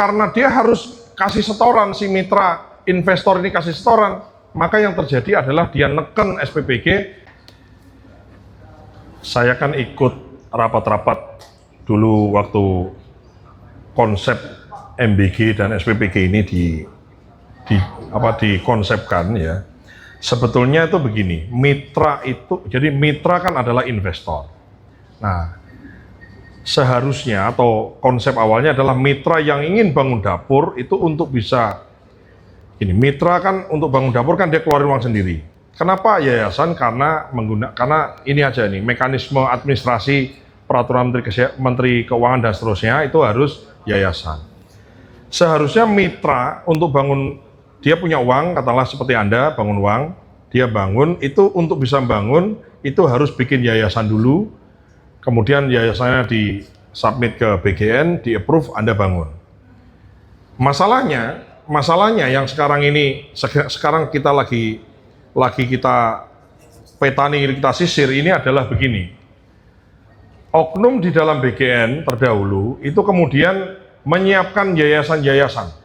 karena dia harus kasih setoran, si mitra investor ini kasih setoran, maka yang terjadi adalah dia neken SPPG. Saya kan ikut rapat-rapat dulu waktu konsep MBG dan SPPG ini dikonsepkan ya. Sebetulnya itu begini, mitra itu, jadi mitra kan adalah investor. Nah, seharusnya atau konsep awalnya adalah mitra yang ingin bangun dapur itu untuk bisa, ini mitra kan untuk bangun dapur kan dia keluarin uang sendiri. Kenapa yayasan? Karena ini aja nih, mekanisme administrasi peraturan Menteri Keuangan dan seterusnya itu harus yayasan. Seharusnya mitra untuk bangun, dia punya uang, katakanlah seperti Anda bangun uang, dia bangun, itu untuk bisa bangun, itu harus bikin yayasan dulu, kemudian yayasannya di-submit ke BGN, di-approve, Anda bangun. Masalahnya yang sekarang ini, sekarang kita lagi kita petani, kita sisir, ini adalah begini. Oknum di dalam BGN terdahulu, itu kemudian menyiapkan yayasan-yayasan.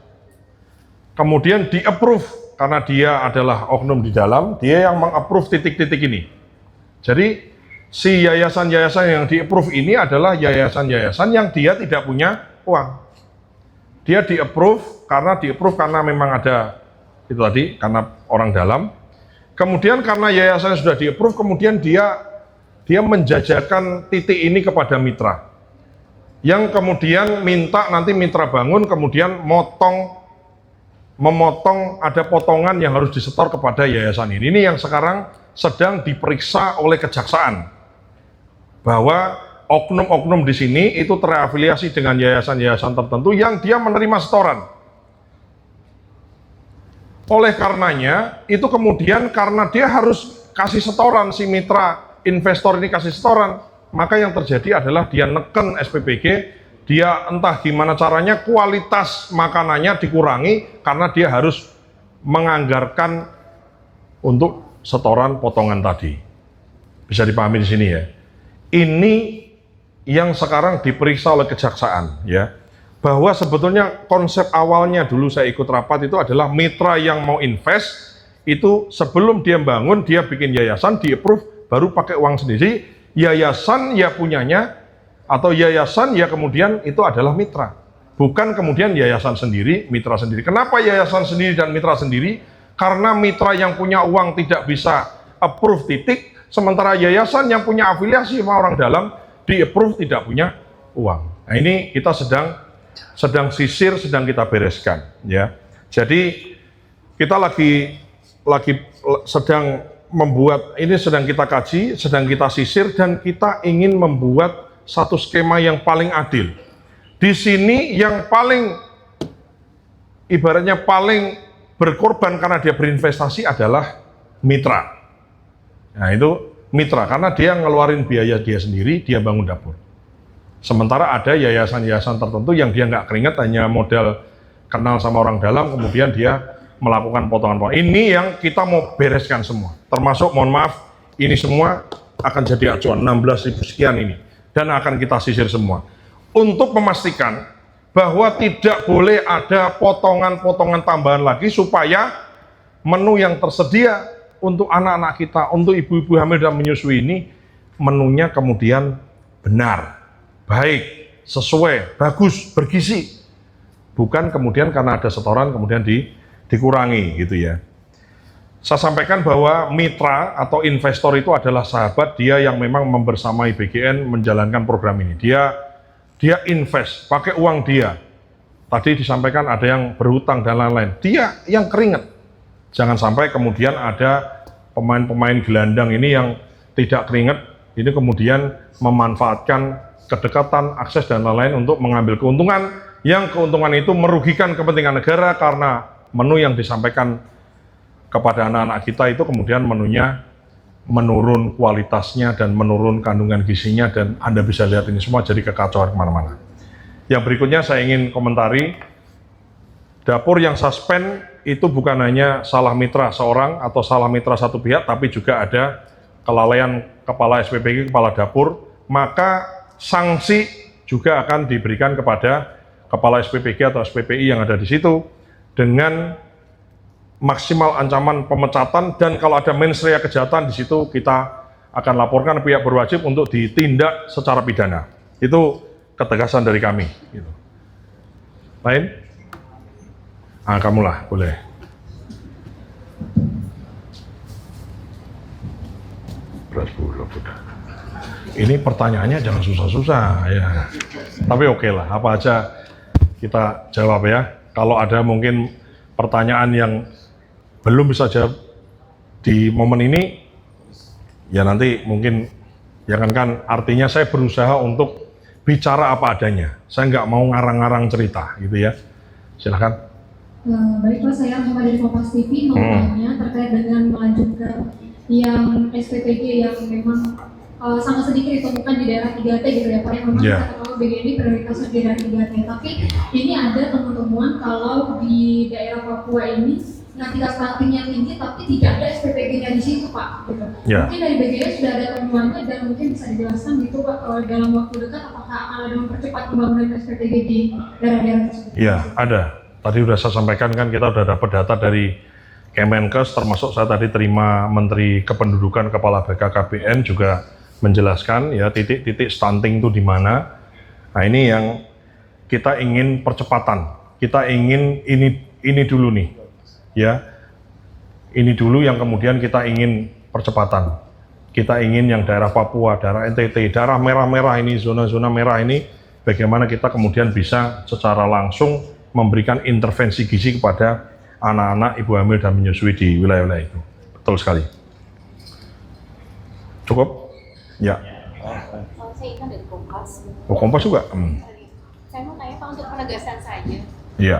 Kemudian di-approve, karena dia adalah oknum di dalam, dia yang meng-approve titik-titik ini. Jadi, si yayasan-yayasan yang di-approve ini adalah yayasan-yayasan yang dia tidak punya uang. Dia di-approve karena memang ada, itu tadi, karena orang dalam. Kemudian karena yayasannya sudah di-approve, kemudian dia menjajakan titik ini kepada mitra. Yang kemudian minta nanti mitra bangun, kemudian memotong ada potongan yang harus disetor kepada yayasan ini. Ini yang sekarang sedang diperiksa oleh kejaksaan, bahwa oknum-oknum di sini itu terafiliasi dengan yayasan-yayasan tertentu yang dia menerima setoran. Oleh karenanya itu kemudian karena dia harus kasih setoran, si mitra investor ini kasih setoran, maka yang terjadi adalah dia neken SPPG. Dia entah gimana caranya kualitas makanannya dikurangi karena dia harus menganggarkan untuk setoran potongan tadi. Bisa dipahami di sini ya. Ini yang sekarang diperiksa oleh kejaksaan ya. Bahwa sebetulnya konsep awalnya dulu saya ikut rapat itu adalah mitra yang mau invest itu sebelum dia bangun dia bikin yayasan, di-approve, baru pakai uang sendiri. Yayasan ya punyanya, atau yayasan ya kemudian itu adalah mitra, bukan kemudian yayasan sendiri, mitra sendiri. Kenapa yayasan sendiri dan mitra sendiri? Karena mitra yang punya uang tidak bisa approve titik, sementara yayasan yang punya afiliasi sama orang dalam di approve tidak punya uang. Nah ini kita sedang sisir, sedang kita bereskan ya. Jadi kita lagi sedang membuat, ini sedang kita kaji, sedang kita sisir, dan kita ingin membuat satu skema yang paling adil. Di sini yang paling, ibaratnya paling berkorban karena dia berinvestasi adalah mitra. Nah itu mitra, karena dia ngeluarin biaya dia sendiri, dia bangun dapur. Sementara ada yayasan-yayasan tertentu yang dia nggak keringat, hanya modal kenal sama orang dalam, kemudian dia melakukan potongan-potongan. Ini yang kita mau bereskan semua. Termasuk, mohon maaf, ini semua akan jadi acuan, 16.000 sekian ini. Dan akan kita sisir semua untuk memastikan bahwa tidak boleh ada potongan-potongan tambahan lagi, supaya menu yang tersedia untuk anak-anak kita, untuk ibu-ibu hamil dan menyusui ini, menunya kemudian benar, baik, sesuai, bagus, bergizi, bukan kemudian karena ada setoran kemudian dikurangi gitu ya. Saya sampaikan bahwa mitra atau investor itu adalah sahabat, dia yang memang membersamai BGN menjalankan program ini. Dia invest, pakai uang dia. Tadi disampaikan ada yang berhutang dan lain-lain. Dia yang keringet. Jangan sampai kemudian ada pemain-pemain gelandang ini yang tidak keringet, ini kemudian memanfaatkan kedekatan, akses dan lain-lain untuk mengambil keuntungan, yang keuntungan itu merugikan kepentingan negara karena menu yang disampaikan kepada anak-anak kita itu kemudian menunya menurun kualitasnya dan menurun kandungan gizinya, dan Anda bisa lihat ini semua jadi kekacauan kemana-mana. Yang berikutnya saya ingin komentari, dapur yang suspend itu bukan hanya salah mitra seorang atau salah mitra satu pihak, tapi juga ada kelalaian kepala SPPG, kepala dapur, maka sanksi juga akan diberikan kepada kepala SPPG atau SPPI yang ada di situ dengan maksimal ancaman pemecatan, dan kalau ada mens rea kejahatan di situ kita akan laporkan pihak berwajib untuk ditindak secara pidana. Itu ketegasan dari kami. Gitu. Lain? Ah, kamulah, boleh. Ini pertanyaannya jangan susah-susah ya. Tapi oke lah, apa aja kita jawab ya. Kalau ada mungkin pertanyaan yang belum bisa jawab di momen ini, ya nanti mungkin jangankan, artinya saya berusaha untuk bicara apa adanya. Saya nggak mau ngarang-ngarang cerita gitu ya. Silakan. Baiklah, saya Rahma dari Kompas TV mau tanya terkait dengan melanjutkan yang SPPG yang memang sangat sedikit ditemukan di daerah 3T gitu ya Pak, yang memang kalau BGN prioritasnya di daerah 3T, tapi ini ada teman-teman kalau di daerah Papua ini yang tingkat stuntingnya tinggi tapi tidak ada SPPG-nya di situ Pak gitu. Mungkin dari BGN sudah ada temuannya dan mungkin bisa dijelaskan gitu Pak, dalam waktu dekat apakah akan ada mempercepat pembangunan SPPG di daerah-daerah tersebut? Ya, ada. Tadi sudah saya sampaikan kan, kita sudah dapat data dari Kemenkes, termasuk saya tadi terima Menteri Kependudukan, Kepala BKKBN juga menjelaskan ya titik-titik stunting itu di mana. Nah, ini yang kita ingin percepatan. Kita ingin ini dulu nih. Ya. Ini dulu yang kemudian kita ingin percepatan. Kita ingin yang daerah Papua, daerah NTT, daerah merah-merah ini, zona-zona merah ini, bagaimana kita kemudian bisa secara langsung memberikan intervensi gizi kepada anak-anak, ibu hamil dan menyusui di wilayah-wilayah itu. Betul sekali. Cukup? Ya. Saya kan dari Kompas. Oh, Kompas juga? Saya mau tanya Pak untuk penegasan saja. Iya.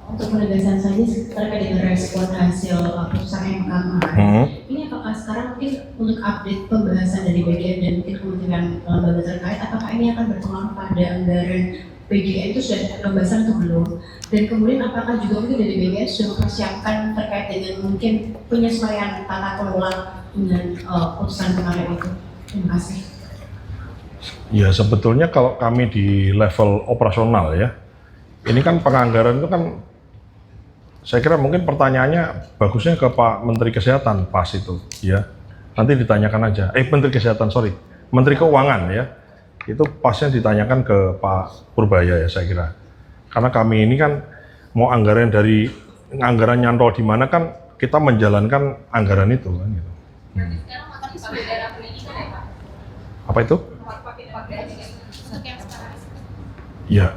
Untuk penegasan saja terkait dengan respon hasil putusan MK kemarin. Ini apakah sekarang mungkin untuk update pembahasan dari BGN dan mungkin kementerian lembaga terkait, apakah ini akan berpengaruh pada anggaran BGN itu sudah pembahasan atau belum? Dan kemudian apakah juga mungkin dari BGN sudah mempersiapkan terkait dengan mungkin penyesuaian tata kelola dengan putusan kemarin itu? Terima kasih. Ya, sebetulnya kalau kami di level operasional ya, ini kan penganggaran itu kan, saya kira mungkin pertanyaannya bagusnya ke Pak Menteri Kesehatan pas itu ya. Nanti ditanyakan aja, Menteri Kesehatan, sorry, Menteri Keuangan ya. Itu pasnya ditanyakan ke Pak Purbaya ya saya kira. Karena kami ini kan mau anggaran anggaran nyantol di mana kan kita menjalankan anggaran itu kan gitu. Berarti sekarang akan dipakai daerah pendidikan ya Pak? Apa itu? Untuk yang sekarang. Ya,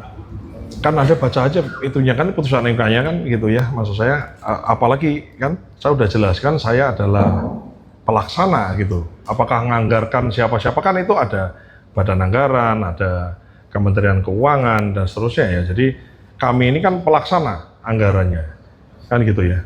kan Anda baca aja itunya kan, putusan MK-nya kan gitu ya. Maksud saya, apalagi kan saya udah jelaskan saya adalah pelaksana gitu. Apakah menganggarkan siapa-siapa, kan itu ada Badan Anggaran, ada Kementerian Keuangan dan seterusnya ya. Jadi kami ini kan pelaksana anggarannya, kan gitu ya.